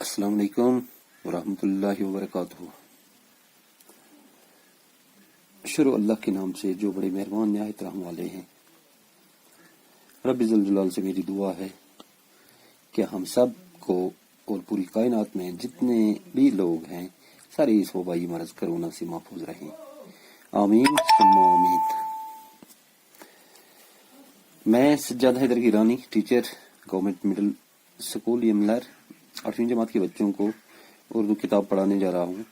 السلام علیکم ورحمۃ اللہ وبرکاتہ۔ شروع اللہ کے نام سے جو بڑے مہربان نہایت رحم والے ہیں۔ رب ذل جلال سے میری دعا ہے کہ ہم سب کو اور پوری کائنات میں جتنے بھی لوگ ہیں سارے اس وبائی مرض کرونا سے محفوظ رہیں، آمین ثم آمین۔ میں Sajjad Haider Gilani, teacher, government middle school Yamlar, 8ویں جماعت کے بچوں کو اردو کتاب پڑھانے جا رہا ہوں۔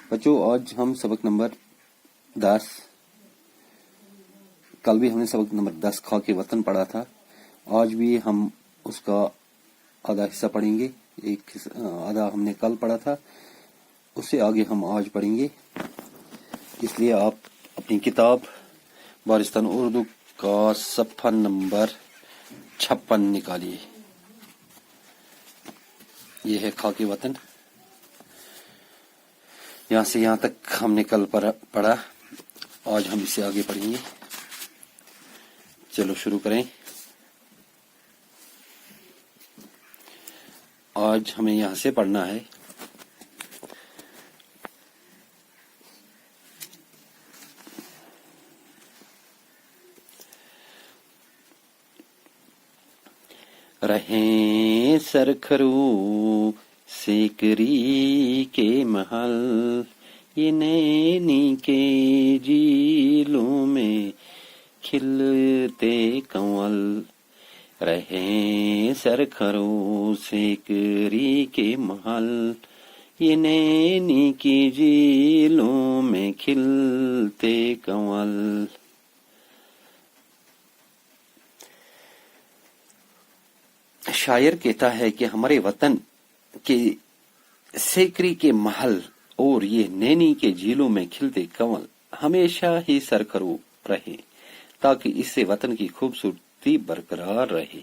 بچوں، آج ہم سبق نمبر 10، کل بھی ہم نے سبق نمبر 10 خاک وطن پڑھا تھا، آج بھی ہم اس کا آدھا حصہ پڑھیں گے۔ آدھا ہم نے کل پڑھا تھا، اس سے آگے ہم آج پڑھیں گے، اس لیے آپ اپنی کتاب بارستان اردو کا صفحہ نمبر 56 نکالیے۔ یہ ہے خاک وطن، یہاں سے یہاں تک ہم نے کل پڑھا، آج ہم اس سے آگے پڑھیں گے۔ چلو شروع کریں۔ آج ہمیں یہاں سے پڑھنا ہے رہیں سرخرو سیکری کے محل، یہ نینی کے جیلوں میں کھلتے کنول، رہیں سرخرو سیکری کے محل، یہ نینی کی جیلوں میں کھلتے کنول۔ شاعر کہتا ہے کہ ہمارے وطن کے سیکری کے محل اور یہ نینی کے جھیلوں میں کھلتے کنول ہمیشہ ہی سرخرو رہے، تاکہ اس سے وطن کی خوبصورتی برقرار رہے۔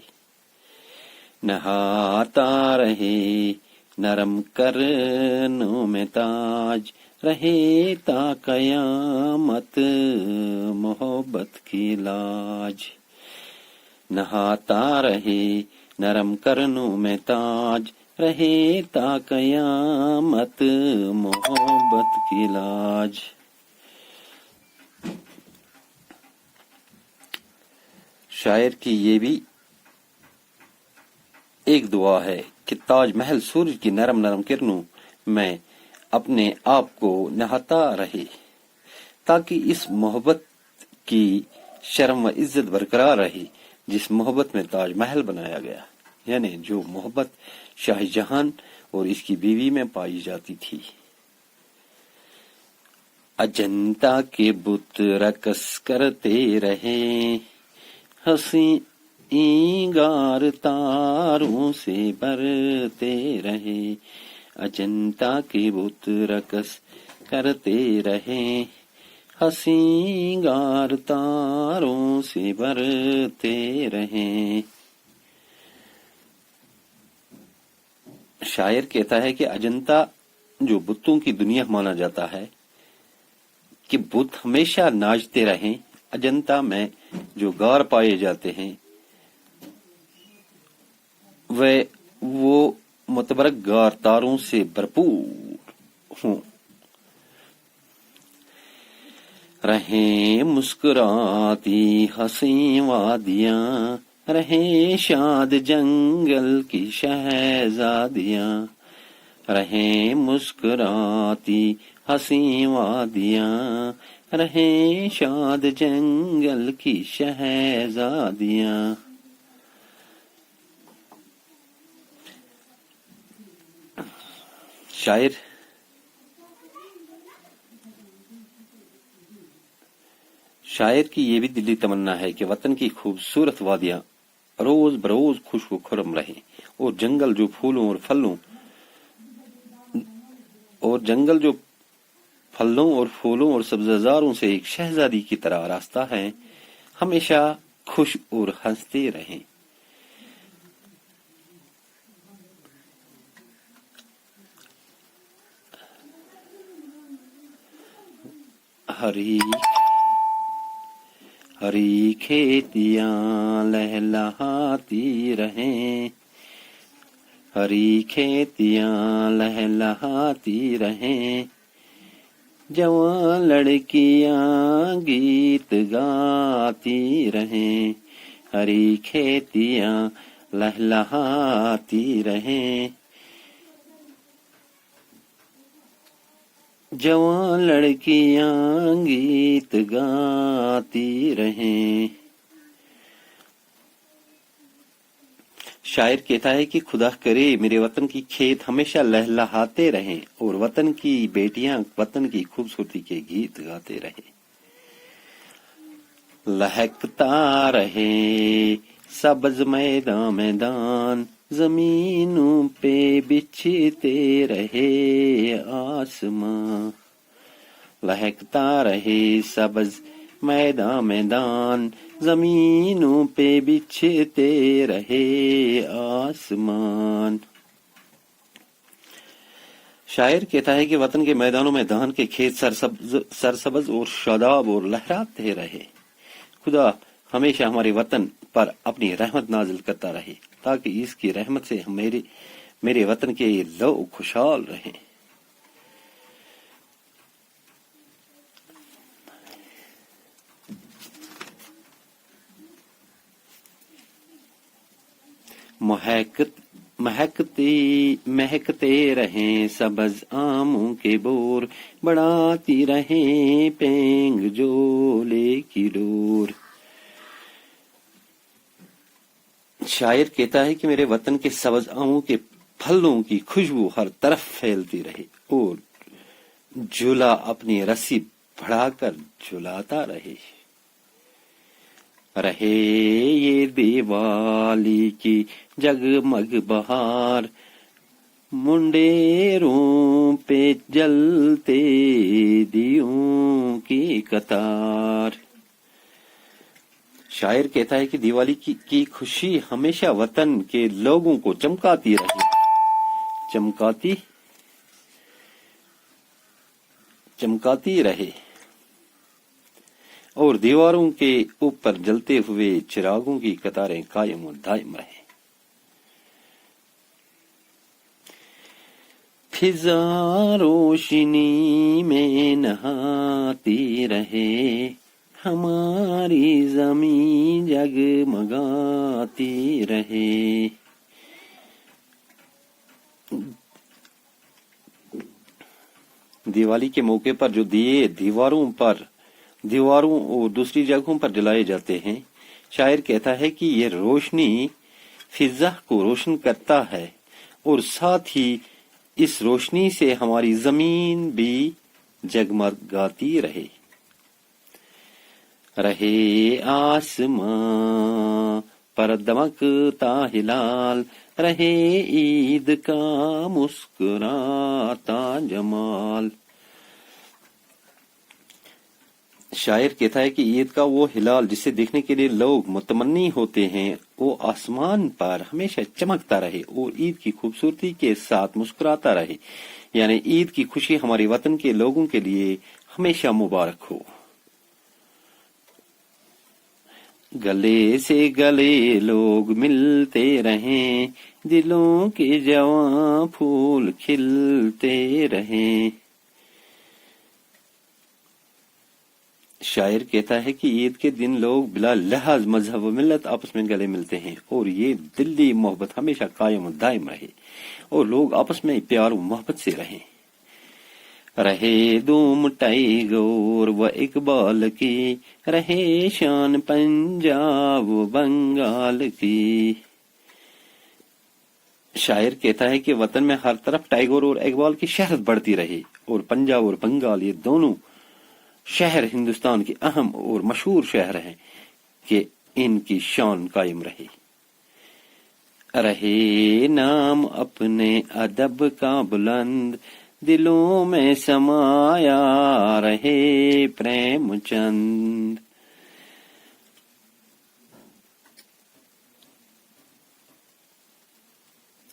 نہاتا رہے نرم کرنوں میں تاج، رہے تا قیامت محبت کی لاج۔ نہاتا رہے نرم کرنوں میں تاج، رہے تا قیامت محبت کی لاج۔ شاعر کی یہ بھی ایک دعا ہے کہ تاج محل سورج کی نرم نرم کرنوں میں اپنے آپ کو نہاتا رہے، تاکہ اس محبت کی شرم و عزت برقرار رہے جس محبت میں تاج محل بنایا گیا، یعنی جو محبت شاہ جہاں اور اس کی بیوی میں پائی جاتی تھی۔ اجنتا کے بت رقص کرتے رہے، حسین گار تاروں سے برتے رہے۔ اجنتا کے بت رقص کرتے رہے، حسینگار تاروں سے برتے رہیں۔ شاعر کہتا ہے کہ اجنتا جو بتوں کی دنیا مانا جاتا ہے، کہ بت ہمیشہ ناچتے رہیں۔ اجنتا میں جو غار پائے جاتے ہیں وہ متبرک غار تاروں سے بھرپور ہوں۔ رہیں مسکراتی حسین وادیاں، رہیں شاد جنگل کی شہزادیاں، رہیں مسکراتی حسین وادیاں، رہیں شاد جنگل کی شہزادیاں۔ شاعر کی یہ بھی دلی تمنا ہے کہ وطن کی خوبصورت وادیاں روز بروز خوش و خرم رہیں، اور جنگل جو پھلوں اور پھولوں اور سبززاروں سے ایک شہزادی کی طرح آراستہ ہیں، ہمیشہ خوش اور ہنستے رہیں۔ ہری کھیتیاں لہلہاتی رہیں، ہری کھیتیاں لہلہاتی رہیں، جوان لڑکیاں گیت گاتی رہیں، ہری کھیتیاں لہلہاتی رہیں، جوان لڑکیاں گیت گاتی رہیں۔ شاعر کہتا ہے کہ خدا کرے میرے وطن کی کھیت ہمیشہ لہلہاتے رہیں اور وطن کی بیٹیاں وطن کی خوبصورتی کے گیت گاتے رہیں۔ لہکتا رہے سبز میدان میدان، زمینوں پہ بچھتے رہے آسمان، لہکتا رہے سبز میدان میدان، زمینوں پہ بچھتے رہے آسمان۔ شاعر کہتا ہے کہ وطن کے میدانوں میں دھان کے کھیت سرسبز اور شاداب اور لہراتے رہے۔ خدا ہمیشہ ہمارے وطن پر اپنی رحمت نازل کرتا رہے تاکہ اس کی رحمت سے میرے وطن کے لوگ خوشحال رہیں۔ مہکتے رہیں سبز آموں کے بور، بڑھاتی رہیں پینگ جولے کی ڈور۔ شاعر کہتا ہے کہ میرے وطن کے سبز آموں کے پھلوں کی خوشبو ہر طرف پھیلتی رہے اور جھولا اپنی رسی بڑھا کر جھلاتا رہے۔ رہے یہ دیوالی کی جگمگ بہار، منڈیروں پہ جلتے دیوں کی قطار۔ شاعر کہتا ہے کہ دیوالی کی خوشی ہمیشہ وطن کے لوگوں کو چمکاتی رہے، چمکاتی رہے اور دیواروں کے اوپر جلتے ہوئے چراغوں کی قطاریں قائم و دائم رہیں۔ فضا روشنی میں نہاتی رہے، ہماری زمین جگمگاتی رہے۔ دیوالی کے موقع پر جو دیے دیواروں اور دوسری جگہوں پر جلائے جاتے ہیں، شاعر کہتا ہے کہ یہ روشنی فضا کو روشن کرتا ہے اور ساتھ ہی اس روشنی سے ہماری زمین بھی جگمگاتی رہے۔ رہے آسمان پر دمکتا ہلال، رہے عید کا مسکراتا جمال۔ شاعر کہتا ہے کہ عید کا وہ ہلال جسے دیکھنے کے لیے لوگ متمنی ہوتے ہیں، وہ آسمان پر ہمیشہ چمکتا رہے اور عید کی خوبصورتی کے ساتھ مسکراتا رہے، یعنی عید کی خوشی ہمارے وطن کے لوگوں کے لیے ہمیشہ مبارک ہو۔ گلے سے گلے لوگ ملتے رہیں، دلوں کے جواں پھول کھلتے رہیں۔ شاعر کہتا ہے کہ عید کے دن لوگ بلا لحاظ مذہب و ملت آپس میں گلے ملتے ہیں اور یہ دلی محبت ہمیشہ قائم و دائم رہے اور لوگ آپس میں پیار و محبت سے رہیں۔ رہے دوم ٹائیگر و اقبال کی، رہے شان پنجاب و بنگال کی۔ شاعر کہتا ہے کہ وطن میں ہر طرف ٹائیگر اور اقبال کی شہرت بڑھتی رہے اور پنجاب اور بنگال یہ دونوں شہر ہندوستان کے اہم اور مشہور شہر ہیں کہ ان کی شان قائم رہے۔ رہے نام اپنے ادب کا بلند، دلوں میں سمایا رہے پریم چند۔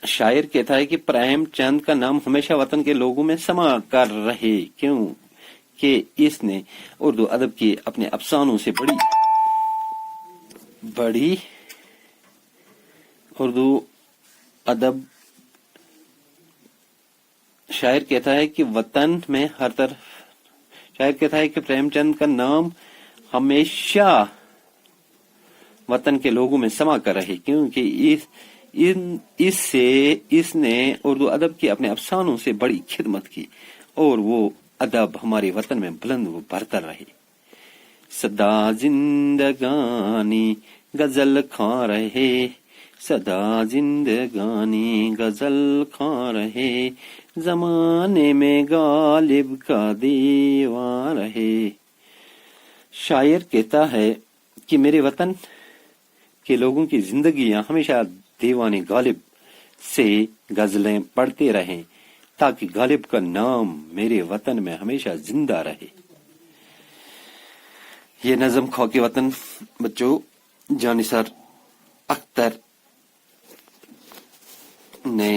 شاعر کہتا ہے کہ پریم چند کا نام ہمیشہ وطن کے لوگوں میں سما کر رہے، کیوں کہ اس نے اردو ادب کی اپنے افسانوں سے بڑی اردو ادب شاعر کہتا ہے کہ وطن میں ہر طرف، شاعر کہتا ہے کہ پریم چند کا نام ہمیشہ وطن کے لوگوں میں سما کر رہے، کیونکہ اس نے اردو ادب کی اپنے افسانوں سے بڑی خدمت کی، اور وہ ادب ہمارے وطن میں بلند و برتر رہے۔ سدا زندگانی غزل کھا رہے، سدا زندگانی غزل کھا رہے، زمانے میں غالب کا دیوان رہے۔ شاعر کہتا ہے کہ میرے وطن کے لوگوں کی زندگیاں ہمیشہ دیوان غالب سے غزلیں پڑھتے رہیں، تاکہ غالب کا نام میرے وطن میں ہمیشہ زندہ رہے۔ یہ نظم خاک وطن بچوں جان نثار اختر نے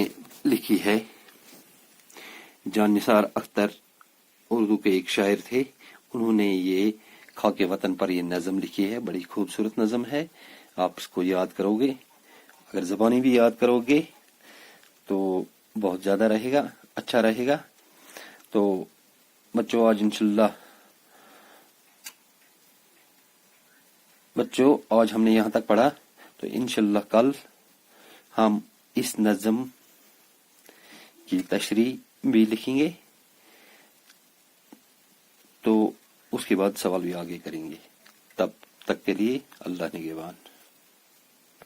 لکھی ہے۔ جان نثار اختر اردو کے ایک شاعر تھے، انہوں نے یہ خاک وطن پر یہ نظم لکھی ہے، بڑی خوبصورت نظم ہے۔ آپ اس کو یاد کرو گے، اگر زبانی بھی یاد کرو گے تو بہت زیادہ رہے گا، اچھا رہے گا۔ تو بچوں آج ہم نے یہاں تک پڑھا، تو انشاءاللہ کل ہم اس نظم کی تشریح بھی لکھیں گے، تو اس کے بعد سوال بھی آگے کریں گے۔ تب تک کے لیے اللہ نگہبان۔